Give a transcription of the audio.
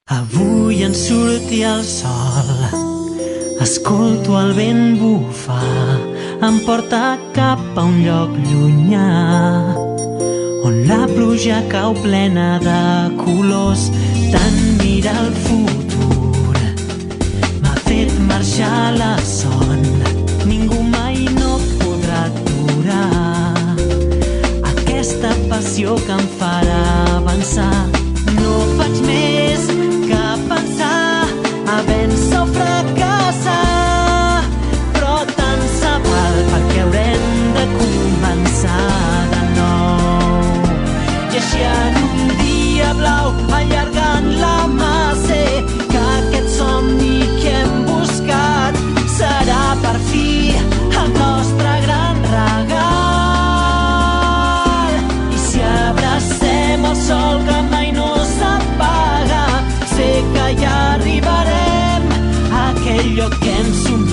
Avui en surti el sol, escolto el vent bufar, em porta cap a un lloc llunyà, on la pluja cau plena de colors. Tant mira el futur, m'ha fet marxar la son, ningú mai no podrà aturar aquesta passió que em farà avançar. No faig més que pensar a vèncer o fracassar, però tant se val perquè haurem de començar de nou. I així en un dia blau, allargant la mà, sé que aquest somni que hem buscat serà per fi el nostre gran regal. I si abracem el sol que mai no s'apaga, sé que ja arribarem a aquell lloc que hem somiat.